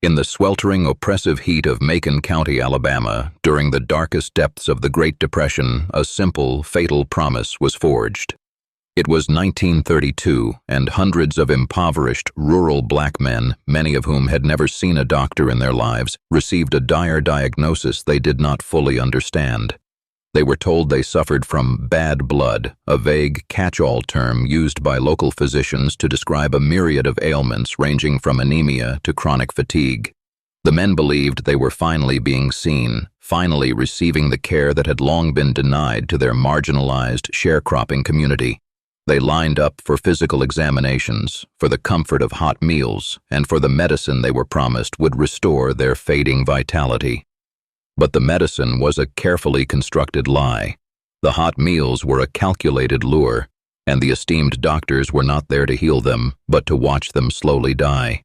In the sweltering, oppressive heat of Macon County, Alabama, during the darkest depths of the Great Depression, a simple, fatal promise was forged. It was 1932, and hundreds of impoverished, rural black men, many of whom had never seen a doctor in their lives, received a dire diagnosis they did not fully understand. They were told they suffered from bad blood, a vague catch-all term used by local physicians to describe a myriad of ailments ranging from anemia to chronic fatigue. The men believed they were finally being seen, finally receiving the care that had long been denied to their marginalized, sharecropping community. They lined up for physical examinations, for the comfort of hot meals, and for the medicine they were promised would restore their fading vitality. But the medicine was a carefully constructed lie. The hot meals were a calculated lure, and the esteemed doctors were not there to heal them, but to watch them slowly die.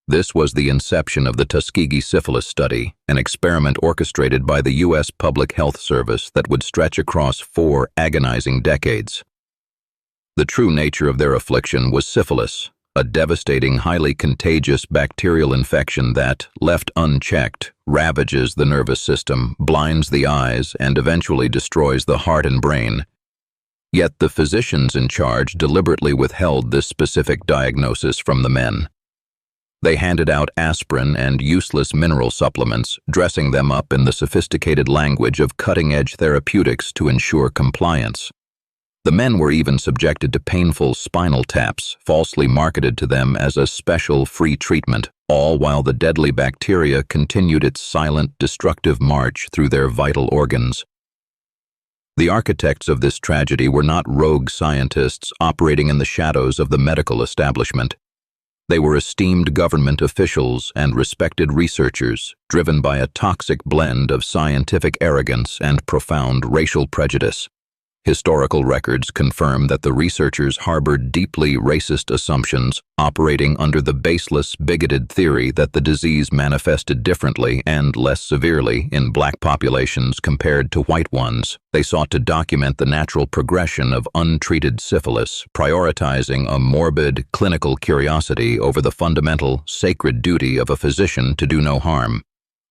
This was the inception of the Tuskegee Syphilis Study, an experiment orchestrated by the U.S. Public Health Service that would stretch across 4 agonizing decades. The true nature of their affliction was syphilis, a devastating, highly contagious bacterial infection that, left unchecked, ravages the nervous system, blinds the eyes, and eventually destroys the heart and brain. Yet the physicians in charge deliberately withheld this specific diagnosis from the men. They handed out aspirin and useless mineral supplements, dressing them up in the sophisticated language of cutting-edge therapeutics to ensure compliance. The men were even subjected to painful spinal taps, falsely marketed to them as a special free treatment, all while the deadly bacteria continued its silent, destructive march through their vital organs. The architects of this tragedy were not rogue scientists operating in the shadows of the medical establishment. They were esteemed government officials and respected researchers, driven by a toxic blend of scientific arrogance and profound racial prejudice. Historical records confirm that the researchers harbored deeply racist assumptions, operating under the baseless, bigoted theory that the disease manifested differently and less severely in black populations compared to white ones. They sought to document the natural progression of untreated syphilis, prioritizing a morbid, clinical curiosity over the fundamental, sacred duty of a physician to do no harm.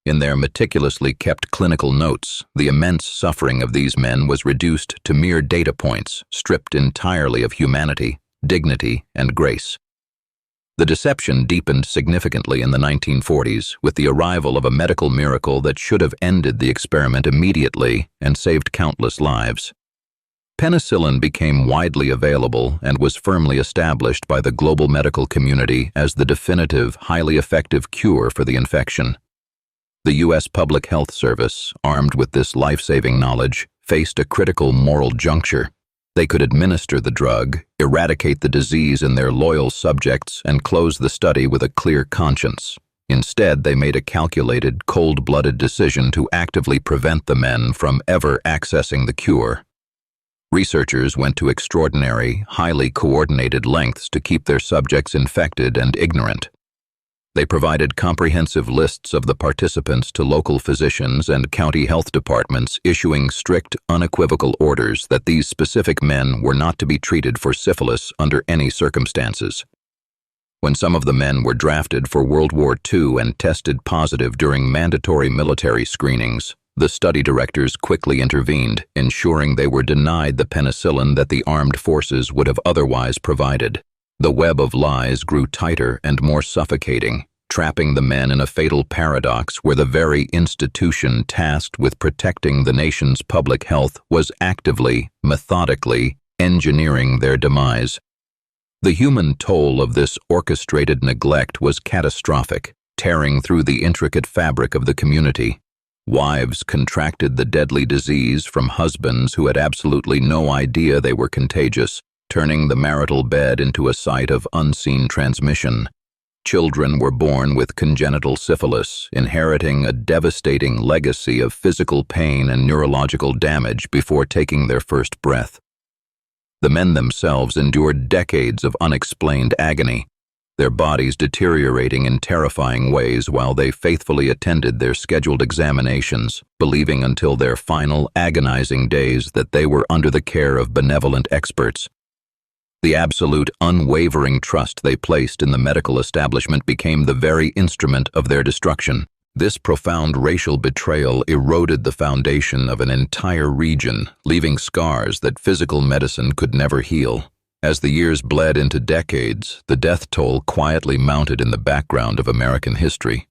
In their meticulously kept clinical notes, the immense suffering of these men was reduced to mere data points, stripped entirely of humanity, dignity, and grace. The deception deepened significantly in the 1940s with the arrival of a medical miracle that should have ended the experiment immediately and saved countless lives. Penicillin became widely available and was firmly established by the global medical community as the definitive, highly effective cure for the infection. The U.S. Public Health Service, armed with this life-saving knowledge, faced a critical moral juncture. They could administer the drug, eradicate the disease in their loyal subjects, and close the study with a clear conscience. Instead, they made a calculated, cold-blooded decision to actively prevent the men from ever accessing the cure. Researchers went to extraordinary, highly coordinated lengths to keep their subjects infected and ignorant. They provided comprehensive lists of the participants to local physicians and county health departments, issuing strict, unequivocal orders that these specific men were not to be treated for syphilis under any circumstances. When some of the men were drafted for World War II and tested positive during mandatory military screenings, the study directors quickly intervened, ensuring they were denied the penicillin that the armed forces would have otherwise provided. The web of lies grew tighter and more suffocating, trapping the men in a fatal paradox where the very institution tasked with protecting the nation's public health was actively, methodically, engineering their demise. The human toll of this orchestrated neglect was catastrophic, tearing through the intricate fabric of the community. Wives contracted the deadly disease from husbands who had absolutely no idea they were contagious, turning the marital bed into a site of unseen transmission. Children were born with congenital syphilis, inheriting a devastating legacy of physical pain and neurological damage before taking their first breath. The men themselves endured decades of unexplained agony, their bodies deteriorating in terrifying ways while they faithfully attended their scheduled examinations, believing until their final agonizing days that they were under the care of benevolent experts. The absolute, unwavering trust they placed in the medical establishment became the very instrument of their destruction. This profound racial betrayal eroded the foundation of an entire region, leaving scars that physical medicine could never heal. As the years bled into decades, the death toll quietly mounted in the background of American history.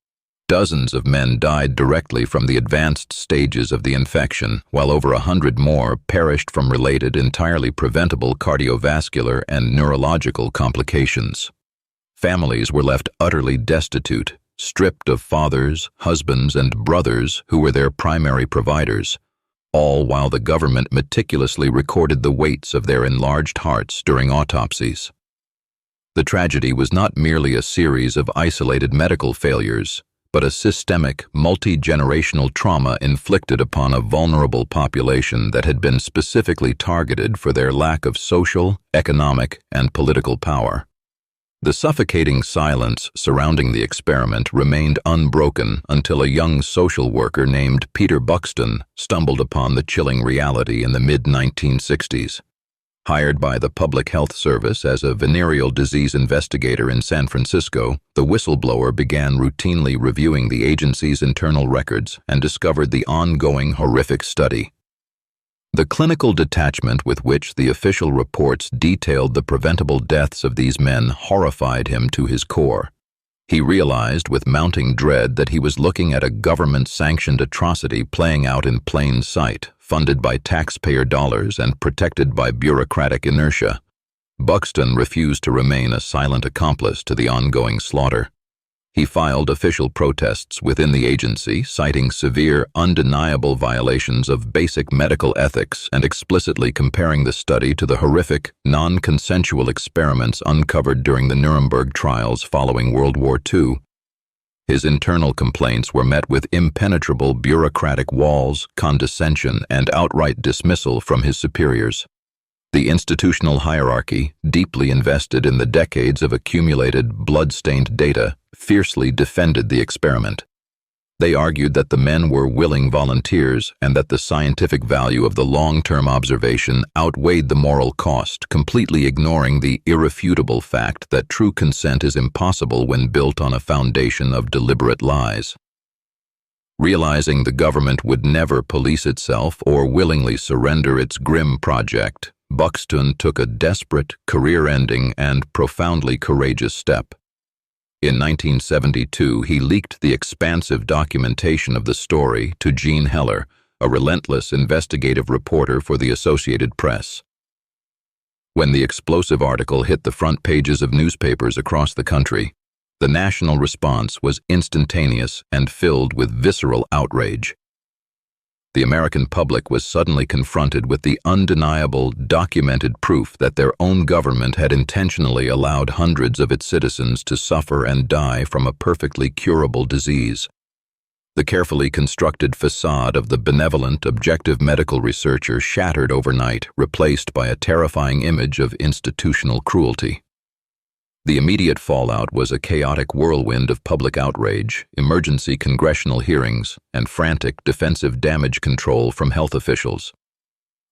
Dozens of men died directly from the advanced stages of the infection, while over 100 more perished from related, entirely preventable cardiovascular and neurological complications. Families were left utterly destitute, stripped of fathers, husbands, and brothers who were their primary providers, all while the government meticulously recorded the weights of their enlarged hearts during autopsies. The tragedy was not merely a series of isolated medical failures, but a systemic, multi-generational trauma inflicted upon a vulnerable population that had been specifically targeted for their lack of social, economic, and political power. The suffocating silence surrounding the experiment remained unbroken until a young social worker named Peter Buxton stumbled upon the chilling reality in the mid-1960s. Hired by the Public Health Service as a venereal disease investigator in San Francisco, the whistleblower began routinely reviewing the agency's internal records and discovered the ongoing horrific study. The clinical detachment with which the official reports detailed the preventable deaths of these men horrified him to his core. He realized with mounting dread that he was looking at a government-sanctioned atrocity playing out in plain sight, funded by taxpayer dollars and protected by bureaucratic inertia. Buxton refused to remain a silent accomplice to the ongoing slaughter. He filed official protests within the agency, citing severe, undeniable violations of basic medical ethics and explicitly comparing the study to the horrific, non-consensual experiments uncovered during the Nuremberg trials following World War II. His internal complaints were met with impenetrable bureaucratic walls, condescension, and outright dismissal from his superiors. The institutional hierarchy, deeply invested in the decades of accumulated, blood-stained data, fiercely defended the experiment. They argued that the men were willing volunteers and that the scientific value of the long-term observation outweighed the moral cost, completely ignoring the irrefutable fact that true consent is impossible when built on a foundation of deliberate lies. Realizing the government would never police itself or willingly surrender its grim project, Buxton took a desperate, career-ending, and profoundly courageous step. In 1972, he leaked the expansive documentation of the story to Jean Heller, a relentless investigative reporter for the Associated Press. When the explosive article hit the front pages of newspapers across the country, the national response was instantaneous and filled with visceral outrage. The American public was suddenly confronted with the undeniable, documented proof that their own government had intentionally allowed hundreds of its citizens to suffer and die from a perfectly curable disease. The carefully constructed facade of the benevolent, objective medical researcher shattered overnight, replaced by a terrifying image of institutional cruelty. The immediate fallout was a chaotic whirlwind of public outrage, emergency congressional hearings, and frantic defensive damage control from health officials.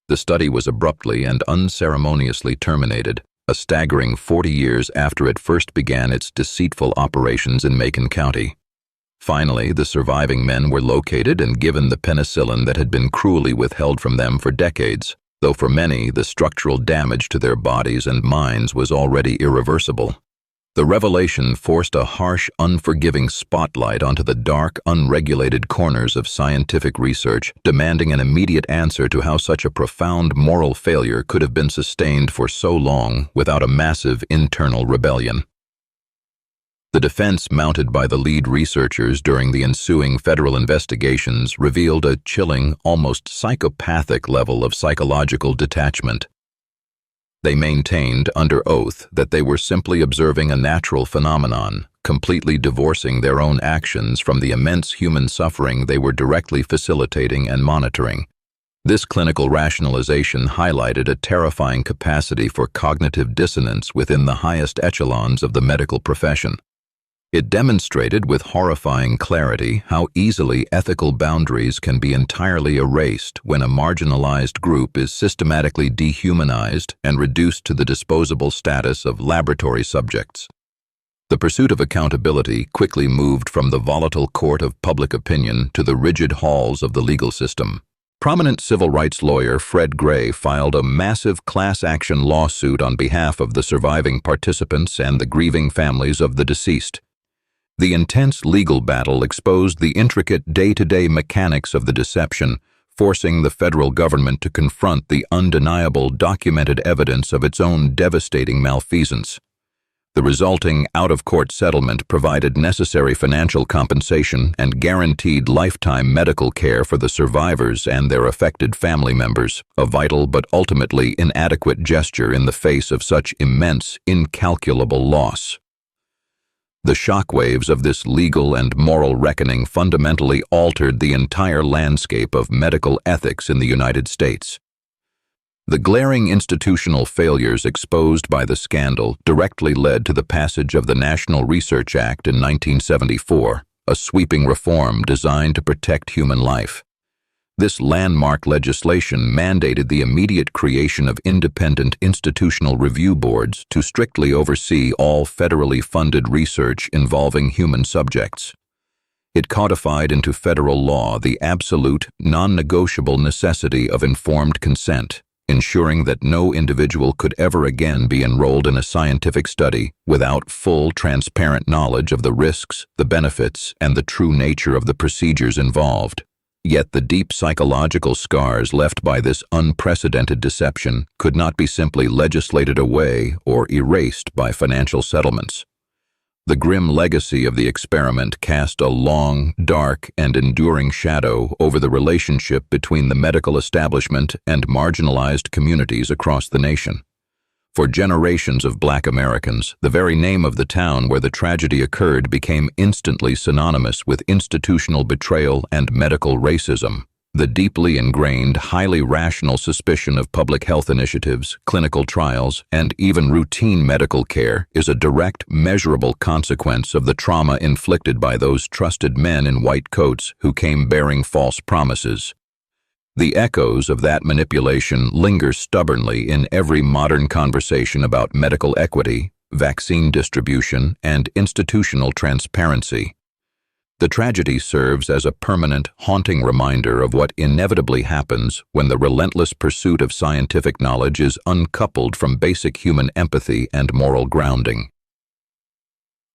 The study was abruptly and unceremoniously terminated, a staggering 40 years after it first began its deceitful operations in Macon County. Finally, the surviving men were located and given the penicillin that had been cruelly withheld from them for decades, though for many, the structural damage to their bodies and minds was already irreversible. The revelation forced a harsh, unforgiving spotlight onto the dark, unregulated corners of scientific research, demanding an immediate answer to how such a profound moral failure could have been sustained for so long without a massive internal rebellion. The defense mounted by the lead researchers during the ensuing federal investigations revealed a chilling, almost psychopathic level of psychological detachment. They maintained, under oath, that they were simply observing a natural phenomenon, completely divorcing their own actions from the immense human suffering they were directly facilitating and monitoring. This clinical rationalization highlighted a terrifying capacity for cognitive dissonance within the highest echelons of the medical profession. It demonstrated with horrifying clarity how easily ethical boundaries can be entirely erased when a marginalized group is systematically dehumanized and reduced to the disposable status of laboratory subjects. The pursuit of accountability quickly moved from the volatile court of public opinion to the rigid halls of the legal system. Prominent civil rights lawyer Fred Gray filed a massive class-action lawsuit on behalf of the surviving participants and the grieving families of the deceased. The intense legal battle exposed the intricate day-to-day mechanics of the deception, forcing the federal government to confront the undeniable documented evidence of its own devastating malfeasance. The resulting out-of-court settlement provided necessary financial compensation and guaranteed lifetime medical care for the survivors and their affected family members, a vital but ultimately inadequate gesture in the face of such immense, incalculable loss. The shockwaves of this legal and moral reckoning fundamentally altered the entire landscape of medical ethics in the United States. The glaring institutional failures exposed by the scandal directly led to the passage of the National Research Act in 1974, a sweeping reform designed to protect human life. This landmark legislation mandated the immediate creation of independent institutional review boards to strictly oversee all federally funded research involving human subjects. It codified into federal law the absolute, non-negotiable necessity of informed consent, ensuring that no individual could ever again be enrolled in a scientific study without full, transparent knowledge of the risks, the benefits, and the true nature of the procedures involved. Yet the deep psychological scars left by this unprecedented deception could not be simply legislated away or erased by financial settlements. The grim legacy of the experiment cast a long, dark, and enduring shadow over the relationship between the medical establishment and marginalized communities across the nation. For generations of Black Americans, the very name of the town where the tragedy occurred became instantly synonymous with institutional betrayal and medical racism. The deeply ingrained, highly rational suspicion of public health initiatives, clinical trials, and even routine medical care is a direct, measurable consequence of the trauma inflicted by those trusted men in white coats who came bearing false promises. The echoes of that manipulation linger stubbornly in every modern conversation about medical equity, vaccine distribution, and institutional transparency. The tragedy serves as a permanent, haunting reminder of what inevitably happens when the relentless pursuit of scientific knowledge is uncoupled from basic human empathy and moral grounding.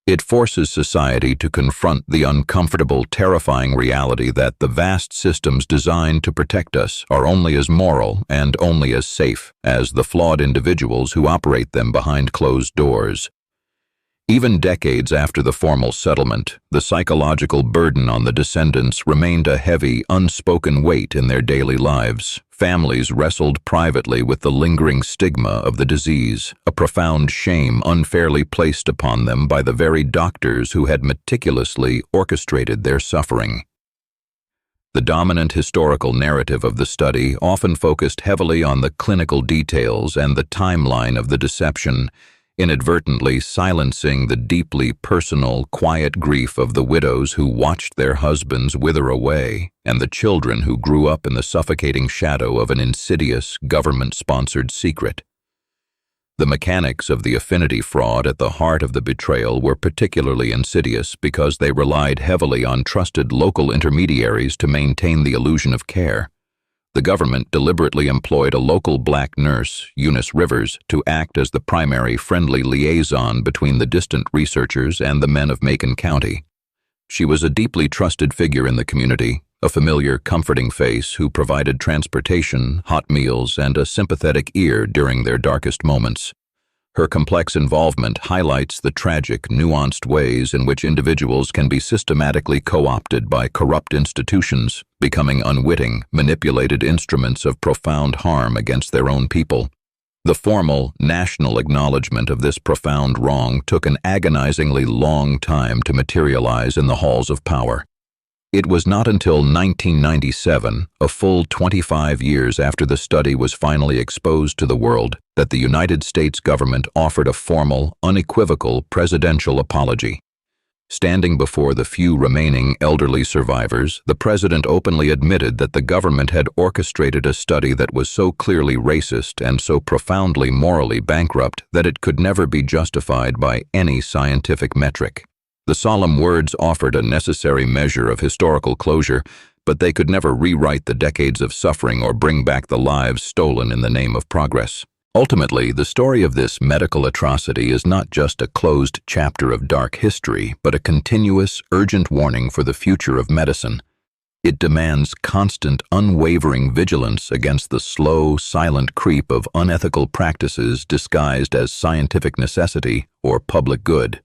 It forces society to confront the uncomfortable, terrifying reality that the vast systems designed to protect us are only as moral and only as safe as the flawed individuals who operate them behind closed doors. Even decades after the formal settlement, the psychological burden on the descendants remained a heavy, unspoken weight in their daily lives. Families wrestled privately with the lingering stigma of the disease, a profound shame unfairly placed upon them by the very doctors who had meticulously orchestrated their suffering. The dominant historical narrative of the study often focused heavily on the clinical details and the timeline of the deception, inadvertently silencing the deeply personal, quiet grief of the widows who watched their husbands wither away and the children who grew up in the suffocating shadow of an insidious, government-sponsored secret. The mechanics of the affinity fraud at the heart of the betrayal were particularly insidious because they relied heavily on trusted local intermediaries to maintain the illusion of care. The government deliberately employed a local Black nurse, Eunice Rivers, to act as the primary friendly liaison between the distant researchers and the men of Macon County. She was a deeply trusted figure in the community, a familiar, comforting face who provided transportation, hot meals, and a sympathetic ear during their darkest moments. Her complex involvement highlights the tragic, nuanced ways in which individuals can be systematically co-opted by corrupt institutions, becoming unwitting, manipulated instruments of profound harm against their own people. The formal, national acknowledgement of this profound wrong took an agonizingly long time to materialize in the halls of power. It was not until 1997, a full 25 years after the study was finally exposed to the world, that the United States government offered a formal, unequivocal presidential apology. Standing before the few remaining elderly survivors, the president openly admitted that the government had orchestrated a study that was so clearly racist and so profoundly morally bankrupt that it could never be justified by any scientific metric. The solemn words offered a necessary measure of historical closure, but they could never rewrite the decades of suffering or bring back the lives stolen in the name of progress. Ultimately, the story of this medical atrocity is not just a closed chapter of dark history, but a continuous, urgent warning for the future of medicine. It demands constant, unwavering vigilance against the slow, silent creep of unethical practices disguised as scientific necessity or public good.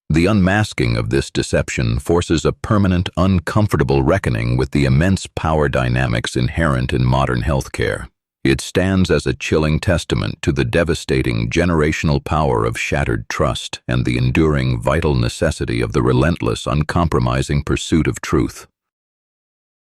The unmasking of this deception forces a permanent, uncomfortable reckoning with the immense power dynamics inherent in modern healthcare. It stands as a chilling testament to the devastating generational power of shattered trust and the enduring vital necessity of the relentless, uncompromising pursuit of truth.